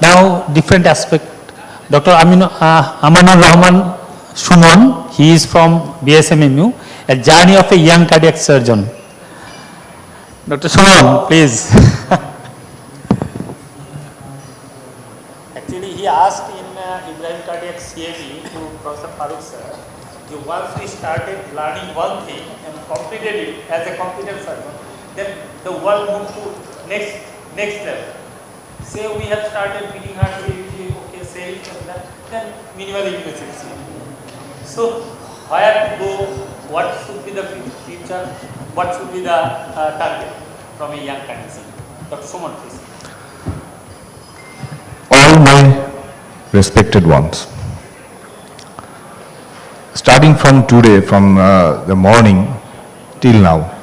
Now, different aspect. Dr. Amanur Rahman Sumon, he is from BSMMU, a journey of a young cardiac surgeon. Dr. Sumon, please. Actually, he asked in Ibrahim Cardiac CAB to Professor Farooq sir, once we started learning one thing and completed it as a competent surgeon, then the world moved to next level. Say we have started reading heart rate, okay, say it and that, then minimal immunogenicity. So, where to go, what should be the future, what should be the target from a young cardiac. Dr. Sumon, please. All my respected ones, starting from today, from the morning till now,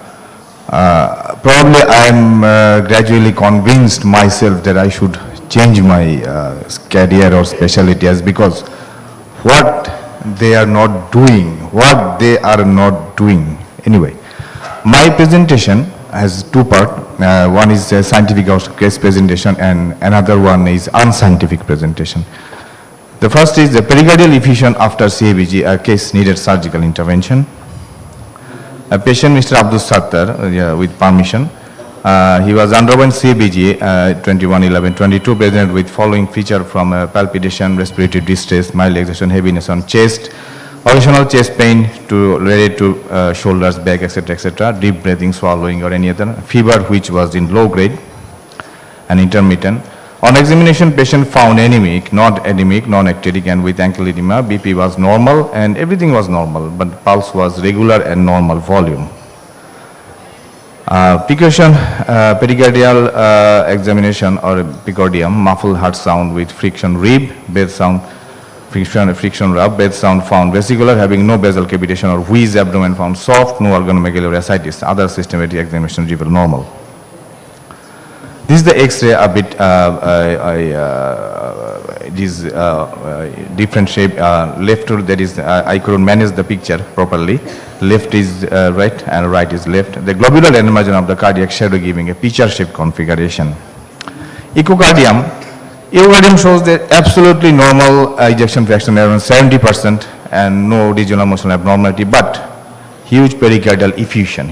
probably I am gradually convinced myself that I should change my career or specialty, as because what they are not doing, Anyway, my presentation has two parts. One is a scientific case presentation and another one is unscientific presentation. The first is the pericardial effusion after CABG, a case needed surgical intervention. A patient, Mr. Abdul Sattar, with permission, he was underwent CABG 21-11-22, present with following feature from palpitation, respiratory distress, mild exhaustion, heaviness on chest, occasional chest pain related to shoulders, back, etc., deep breathing, swallowing or any other, fever which was in low grade and intermittent. On examination, patient found anemic, non-ectatic and with ankle edema. BP was normal and everything was normal, but pulse was regular and normal volume. Percussion, pericardial examination or precordium, muffled heart sound with friction rib, bed sound, friction rub, bed sound found vesicular, having no basal cavitation or wheeze, abdomen found soft, no organomegaly or ascites. Other systematic examination revealed normal. This is the X-ray a bit, this different shape. Left to that is, I couldn't manage the picture properly. Left is right and right is left. The globular anemogen of the cardiac shadow giving a pitcher-shaped configuration. Echocardium shows the absolutely normal ejection fraction around 70% and no regional motion abnormality, but huge pericardial effusion.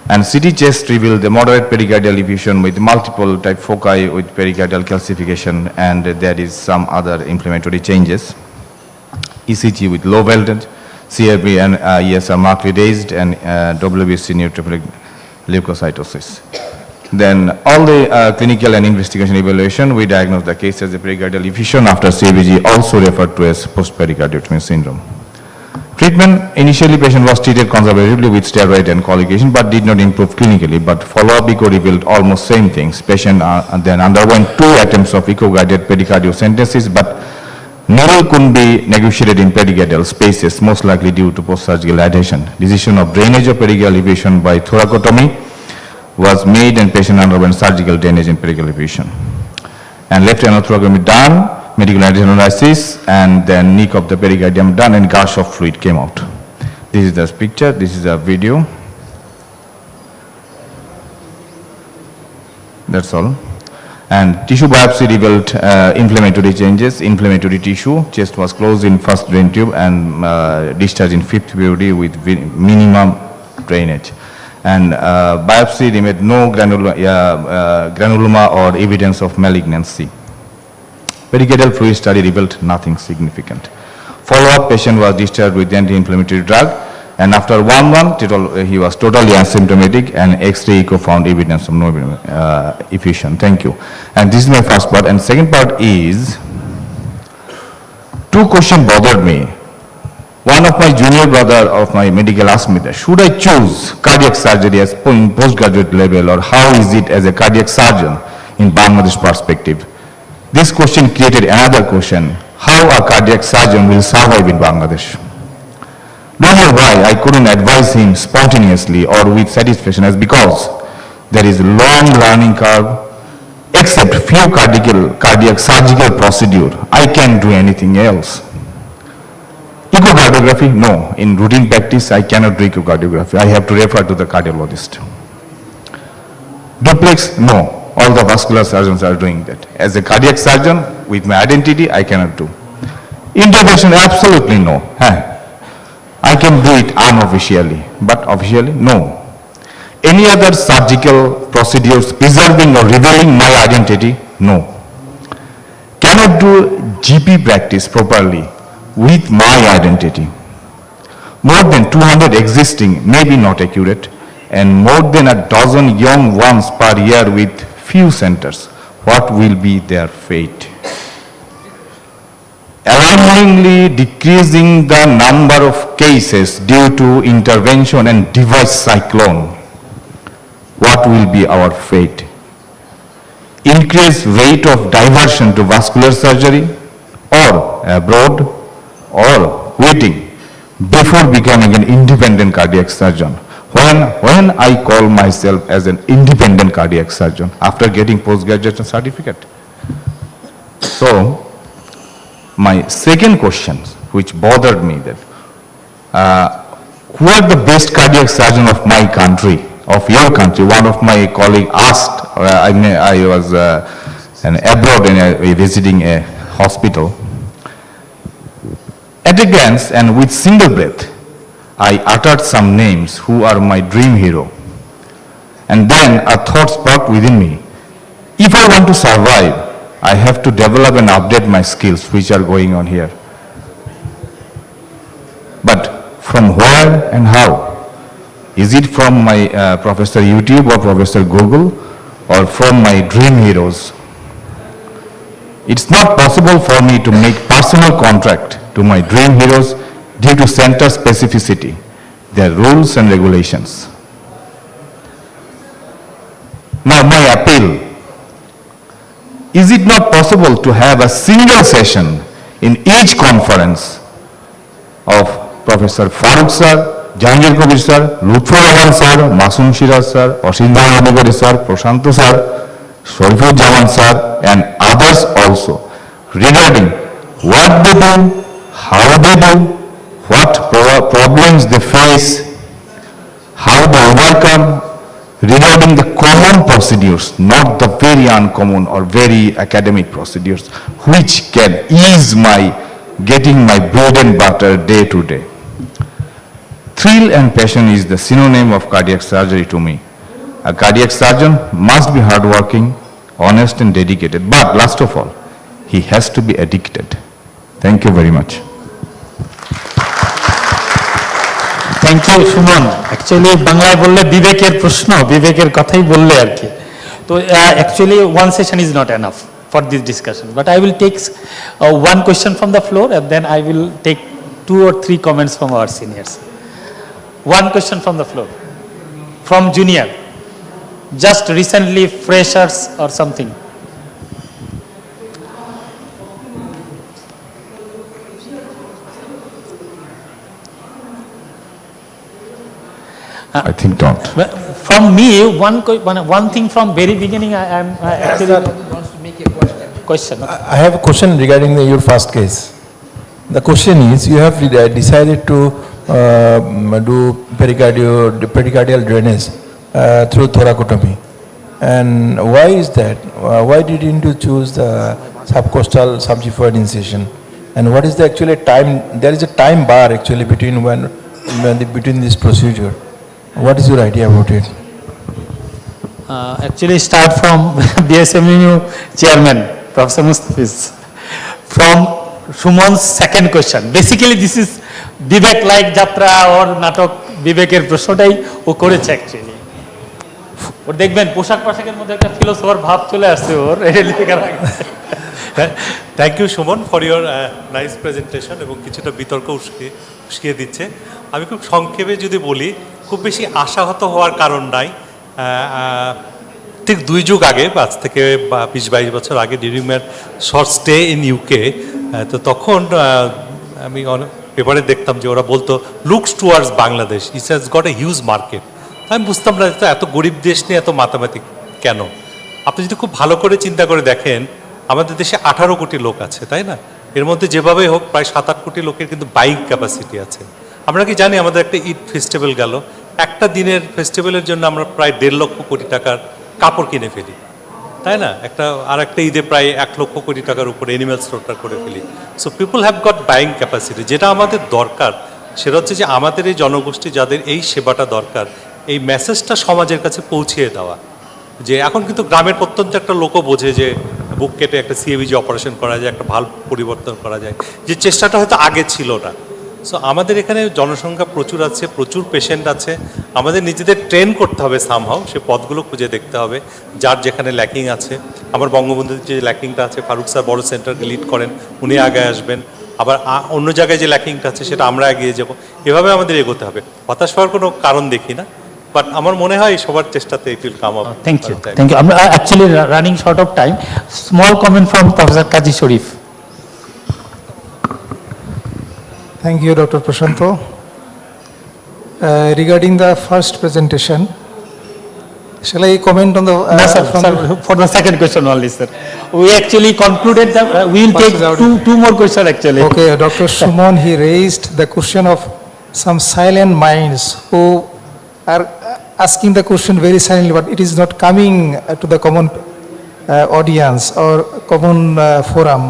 And CT chest revealed the moderate pericardial effusion with multiple type foci with pericardial calcification, and there is some other inflammatory changes. ECG with low voltage, CRP and ES are markedly raised, and WBC neutrophilic leukocytosis. Then all the clinical and investigation evaluation, we diagnosed the case as a pericardial effusion after CABG, also referred to as post-pericardiectomy syndrome. Treatment, initially patient was treated conservatively with steroid and collocation but did not improve clinically, but follow-up echo revealed almost same things. Patient then underwent 2 attempts of echo-guided pedicardiocentesis, but needle couldn't be negotiated in pericardial spaces, most likely due to post-surgical adhesion. Decision of drainage of pericardial effusion by thoracotomy was made and patient underwent surgical drainage in pericardial effusion. And left aneurysm done, medical analysis, and then nick of the pericardium done and gush of fluid came out. This is the picture, this is a video. That's all. And tissue biopsy revealed inflammatory changes, inflammatory tissue. Chest was closed in first drain tube and discharged in 5th POD with minimum drainage. And biopsy revealed no granuloma or evidence of malignancy. Pericardial fluid study revealed nothing significant. Follow-up patient was discharged with anti-inflammatory drug, and after 1 month he was totally asymptomatic, and X-ray echo found evidence of no effusion. Thank you. And this is my first part. And second part is, 2 questions bothered me. One of my junior brother of my medical asked me that, should I choose cardiac surgery as in postgraduate level, or how is it as a cardiac surgeon in Bangladesh perspective? This question created another question, how a cardiac surgeon will survive in Bangladesh. Don't know why I couldn't advise him spontaneously or with satisfaction, as because there is a long learning curve. Except few cardiac surgical procedure, I can't do anything else. Echocardiography, no. In routine practice, I cannot do echocardiography. I have to refer to the cardiologist. Duplex, no. All the vascular surgeons are doing that. As a cardiac surgeon, with my identity, I cannot do. Intervention, absolutely no. I can do it unofficially, but officially, no. Any other surgical procedures preserving or revealing my identity, no. Cannot do GP practice properly with my identity. More than 200 existing may be not accurate, and more than a dozen young ones per year with few centers. What will be their fate? Alarmingly decreasing the number of cases due to intervention and device cyclone. What will be our fate? Increased rate of diversion to vascular surgery or abroad or waiting before becoming an independent cardiac surgeon. When I call myself as an independent cardiac surgeon after getting post-graduation certificate. So, my second question, which bothered me, that who are the best cardiac surgeon of my country, of your country? One of my colleagues asked, I was abroad and visiting a hospital. At a glance and with single breath, I uttered some names who are my dream hero. And then a thought sparked within me. If I want to survive, I have to develop and update my skills which are going on here. But from where and how? Is it from my Professor YouTube or Professor Google or from my dream heroes? It's not possible for me to make personal contract to my dream heroes due to center specificity, their rules and regulations. Now my appeal, is it not possible to have a single session in each conference of Professor Farooq sir, Jahangir Kabir sir, Lutfur Rahman sir, Masum Shiraz sir, Osindar Adhikari sir, Prashanto sir, Sharifur Jaman sir and others also regarding what they do, how they do, what problems they face, how they overcome, regarding the common procedures, not the very uncommon or very academic procedures, which can ease my getting my bread and butter day to day. Thrill and passion is the synonym of cardiac surgery to me. A cardiac surgeon must be hardworking, honest and dedicated, but last of all, he has to be addicted. Thank you very much. Thank you Suman. Actually বাংলায় বললে বিবেকের প্রশ্ন, বিবেকের কথাই বললে আর কি। তো actually one session is not enough for this discussion, but I will take one question from the floor and then I will take 2 or 3 comments from our seniors. One question from the floor, from junior, just recently freshers or something. I think not. From me, one thing from very beginning, I am actually wants to make a question. Okay. I have a question regarding your first case. The question is, you have decided to do pericardial drainage through thoracotomy, and why is that? Why didn't you choose the subcostal subxiphoid incision? And what is the actually time? There is a time bar actually between this procedure. What is your idea about it? Actually start from BSMU chairman, Professor Mustafiz. From Sumon's second question. Basically this is Vivek like Jatra or Natok Vivekер প্রশ্নটাই ও করেছে actually. ওর দেখবেন পোশাকের মধ্যে একটা philosopher ভাব চলে আসছে ওর লেখার আগে। Thank you Suman for your nice presentation এবং কিছুটা বিতর্ক উস্কিয়ে দিচ্ছে। আমি খুব সংক্ষেপে যদি বলি, খুব বেশি আশাহত হওয়ার কারণ নাই। ঠিক 2 যুগ আগে, আজ থেকে 20-22 বছর আগে, during my short stay in UK, তো তখন আমি অনেক পেপারে দেখতাম যে ওরা বলতো looks towards Bangladesh, it's has got a huge market. আমি বুঝতাম না এত গরিব দেশ নিয়ে এত মাতামাতি কেন। আপনি যদি খুব ভালো করে চিন্তা করে দেখেন, আমাদের দেশে 18 কোটি লোক আছে, তাই না? এর মধ্যে যেভাবে হোক প্রায় 7-8 কোটি লোকের কিন্তু বাইং ক্যাপাসিটি আছে। আমরা কি জানি আমাদের একটা ঈদ ফেস্টিভ্যাল গেল, একটা দিনের ফেস্টিভ্যালের জন্য আমরা প্রায় 1.5 লক্ষ কোটি টাকার কাপড় কিনে ফেলি। তাই না? আর একটা ঈদে প্রায় 1,00,000 কোটি টাকার উপরে অ্যানিম্যাল স্লোটার করে ফেলি। So people have got buying capacity. যেটা আমাদের দরকার সেটা হচ্ছে যে আমাদের এই জনগোষ্ঠী যাদের এই সেবাটা দরকার, এই মেসেজটা সমাজের কাছে পৌঁছিয়ে দেওয়া। যে এখন কিন্তু গ্রামের প্রত্যন্ত একটা লোকও বোঝে যে বুক কেটে একটা সিএবিজি অপারেশন করা যায়, একটা ভাল্ব পরিবর্তন করা যায়, যে চেষ্টাটা হয়তো আগে ছিল না। সো আমাদের এখানে জনসংখ্যা প্রচুর আছে, প্রচুর পেশেন্ট আছে, আমাদের নিজেদের ট্রেন করতে হবে সামহাও, সে পথগুলো খুঁজে দেখতে হবে যার যেখানে ল্যাকিং আছে। আমার বঙ্গবন্ধুর যে ল্যাকিংটা আছে, ফারুক স্যার বড় সেন্টারকে লিড করেন, উনি আগে আসবেন। আবার অন্য জায়গায় যে ল্যাকিংটা আছে সেটা আমরা এগিয়ে যাব, এভাবে আমাদের এগোতে হবে। হতাশ হওয়ার কোনো কারণ দেখি না, বাট আমার মনে হয় সবার চেষ্টাতে it will come up. Thank you, thank you. আমরা actually running short of time. Small comment from professor Kazi Sharif. Thank you, Dr. Prashanto. Regarding the first presentation, shall I comment on the... No, sir, for the second question only, sir. We actually concluded that we will take two more questions actually. Okay, Dr. Sumon, he raised the question of some silent minds who are asking the question very silently, but it is not coming to the common audience or common forum.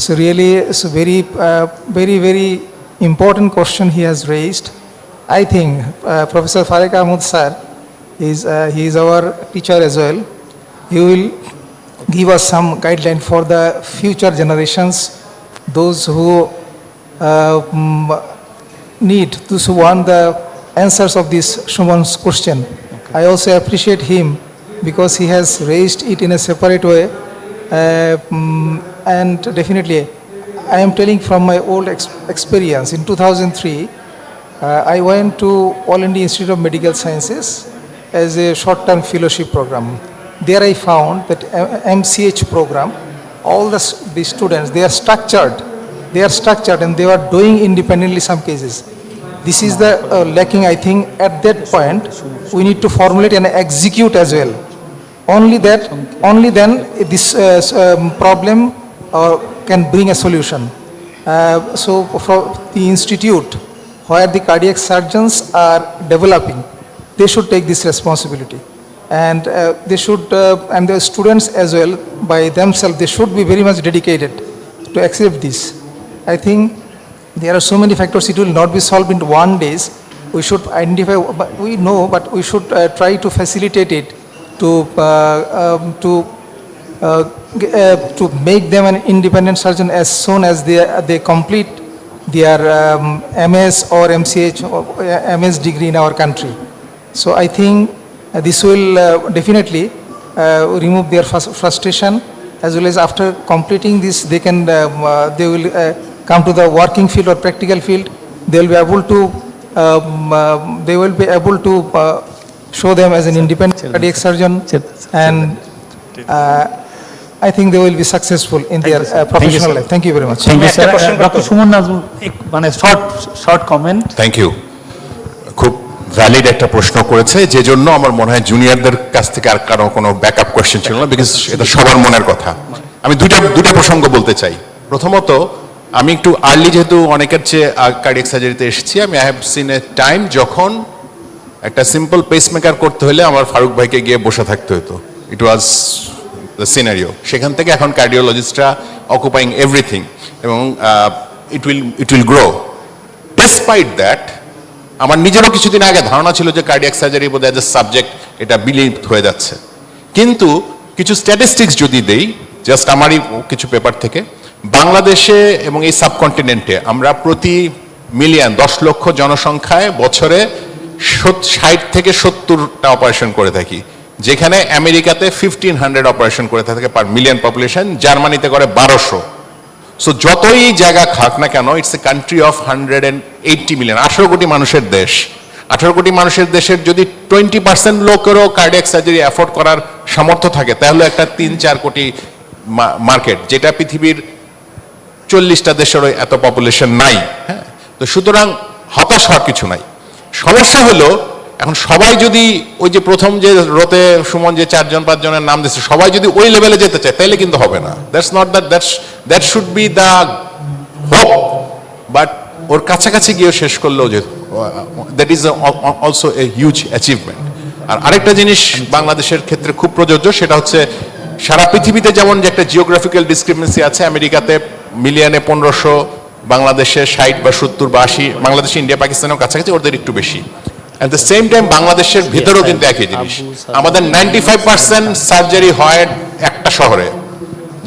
So really, it's a very important question he has raised. I think Professor Farik Ahmed sir, he is our teacher as well. He will give us some guideline for the future generations, those who those who want the answers of this Shuman's question. I also appreciate him because he has raised it in a separate way. And definitely, I am telling from my old experience. In 2003, I went to All India Institute of Medical Sciences as a short-term fellowship program. There I found that MCH program, all the students, they are structured and they are doing independently some cases. This is the lacking, I think. At that point, we need to formulate and execute as well. Only then this problem can bring a solution. So for the institute where the cardiac surgeons are developing, they should take this responsibility, and they should and the students as well by themselves, they should be very much dedicated to accept this. I think there are so many factors, it will not be solved in 1 day. We should identify, but we know, but we should try to facilitate it to make them an independent surgeon as soon as they complete their MS or MCH or MS degree in our country. So I think this will definitely remove their frustration, as well as after completing this, they will come to the working field or practical field. They will be able to show them as an independent cardiac surgeon, and I think they will be successful in their professional life. Thank you very much. Thank you, sir. Dr. Sumon Nazmul, মানে short comment. Thank you. খুব valid একটা প্রশ্ন করেছে, যে জন্য আমার মনে হয় জুনিয়রদের কাছ থেকে আর কারো কোনো ব্যাকআপ কোয়েশ্চেন ছিল না, বিকজ এটা সবার মনের কথা। আমি দুটা প্রসঙ্গ বলতে চাই। প্রথমত, আমি একটু আর্লি, যেহেতু অনেকের চেয়ে কার্ডিয়াক সার্জারিতে এসেছি, আমি I have seen A time যখন একটা সিম্পল পেসমেকার করতে হলে আমার ফারুক ভাইকে গিয়ে বসে থাকতে হতো। ইট ওয়াজ দ্য সিনারিও। সেখান থেকে এখন কার্ডিওলজিস্টরা অকুপাইং এভরিথিং, এবং it will grow. Despite that, আমার নিজেরও কিছুদিন আগে ধারণা ছিল যে কার্ডিয়াক সার্জারি বোধ হয় সাবজেক্ট এটা বিলীন হয়ে যাচ্ছে, কিন্তু কিছু স্ট্যাটিস্টিক্স যদি দেই, জাস্ট আমারই কিছু পেপার থেকে, বাংলাদেশে এবং এই সাবকন্টিনেন্টে আমরা প্রতি মিলিয়ন 10 লক্ষ জনসংখ্যায় বছরে 60 থেকে 70টা অপারেশন করে থাকি, যেখানে আমেরিকাতে 1500 অপারেশন করে থাকে পার মিলিয়ন পপুলেশন, জার্মানিতে করে 1200। সো যতই জায়গা খাক না কেন, it's a country of 180 million, 18 কোটি মানুষের দেশ। 18 কোটি মানুষের দেশের যদি 20% লোকেরও কার্ডিয়াক সার্জারি অ্যাফোর্ড করার সামর্থ্য থাকে, তাহলে একটা 3-4 কোটি মার্কেট, যেটা পৃথিবীর 40টা দেশেরও এত পপুলেশন নাই। হ্যাঁ, তো সুতরাং হতাশ হওয়ার কিছু নাই। সমস্যা হলো এখন সবাই যদি ওই যে প্রথম যে রোতে সুমন যে 4-5 জনের নাম দিচ্ছে, সবাই যদি ওই লেভেলে যেতে চায়, তাহলে কিন্তু হবে না। That's not that should be the hope, but ওর কাছাকাছি গিয়ে শেষ করলেও যে that is also a huge achievement. আর আরেকটা জিনিস বাংলাদেশের ক্ষেত্রে খুব প্রযোজ্য, সেটা হচ্ছে সারা পৃথিবীতে যেমন যে একটা জিওগ্রাফিক্যাল ডিসক্রিপেন্সি আছে, আমেরিকাতে মিলিয়নে 1500, বাংলাদেশে 60 বা 70 বা 80, বাংলাদেশে ইন্ডিয়া পাকিস্তানের কাছাকাছি, ওদের একটু বেশি। অ্যাট দ্য সেম টাইম বাংলাদেশের ভিতরেও কিন্তু একই জিনিস। আমাদের 95% সার্জারি হয় একটা শহরে,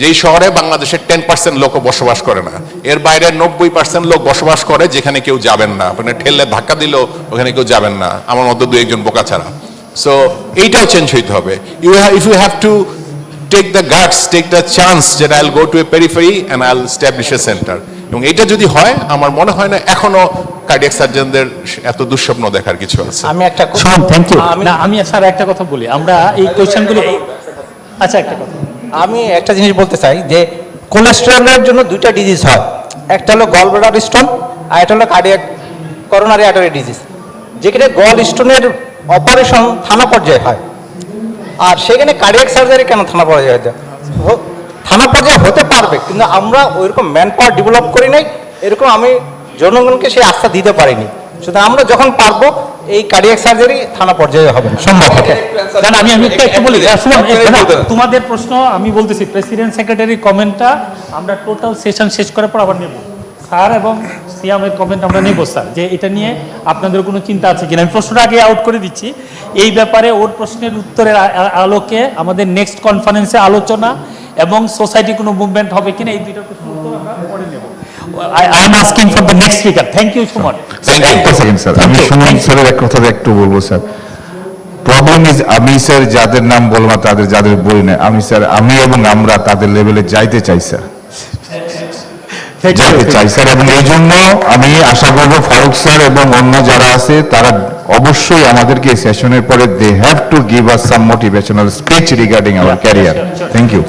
যেই শহরে বাংলাদেশের 10% লোকও বসবাস করে না। এর বাইরে 90% লোক বসবাস করে যেখানে কেউ যাবেন না, আপনি ঠেললে ধাক্কা দিল ওখানে কেউ যাবেন না, আমার মতো দু একজন বোকা ছাড়া। সো এইটাও চেঞ্জ হইতে হবে। If you have to take the guts, take the chance যেটা I'll go to a periphery and I'll establish a centre. এবং এটা যদি হয়, আমার মনে হয় না এখনো কার্ডিয়াক সার্জনদের এত দুঃস্বপ্ন দেখার কিছু আছে। আমি একটা থ্যাংক ইউ। না আমি স্যার একটা কথা বলি, আমরা এই কোয়েশ্চেনগুলি, আচ্ছা একটা কথা আমি একটা জিনিস বলতে চাই যে কোলেস্টেরলের জন্য দুইটা ডিজিজ হয়, একটা হলো গল ব্লাডার স্টোন আর একটা হলো কার্ডিয়াক করোনারি আর্টারি ডিজিজ। যেখানে গল স্টোনের অপারেশন থানা পর্যায়ে হয়, আর সেখানে কার্ডিয়াক সার্জারি কেন থানা পর্যায়ে হয়? থানা পর্যায়ে হতে পারবে, কিন্তু আমরা ওইরকম ম্যান পাওয়ার ডেভেলপ করি নাই, এরকম আমি জনগণকে সেই আস্থা দিতে পারিনি। সুতরাং আমরা যখন পারবো এই কার্ডিয়াক সার্জারি থানা পর্যায়ে হবে না, সম্ভব হবে। না আমি একটু বলি, তোমাদের প্রশ্ন আমি বলতেছি, প্রেসিডেন্ট সেক্রেটারি কমেন্টটা আমরা টোটাল সেশন শেষ করার পর আবার নেব। স্যার এবং সিয়ামের কমেন্ট আমরা নেব স্যার, যে এটা নিয়ে আপনাদের কোনো চিন্তা আছে কিনা। আমি প্রশ্নটা আগে আউট করে দিচ্ছি, এই ব্যাপারে ওর প্রশ্নের উত্তরের আলোকে আমাদের নেক্সট কনফারেন্সে আলোচনা এবং সোসাইটি কোনো মুভমেন্ট হবে কিনা, এই দুইটা প্রশ্ন উত্তর আমরা পরে নেব। I am asking for the next speaker. Thank you, Sumon. একটা সেকেন্ড স্যার, আমি সুমন স্যারের এক কথা একটু বলবো স্যার। প্রবলেম ইজ, আমি স্যার যাদের নাম বলবো তাদের যাদের বলি না, আমি স্যার আমি এবং আমরা তাদের লেভেলে যাইতে চাই স্যার, যাইতে চাই স্যার। এবং এই জন্য আমি আশা করবো ফারুক স্যার এবং অন্য যারা আছে তারা অবশ্যই আমাদেরকে সেশনের পরে they have to give us some motivational speech regarding our career. Thank you.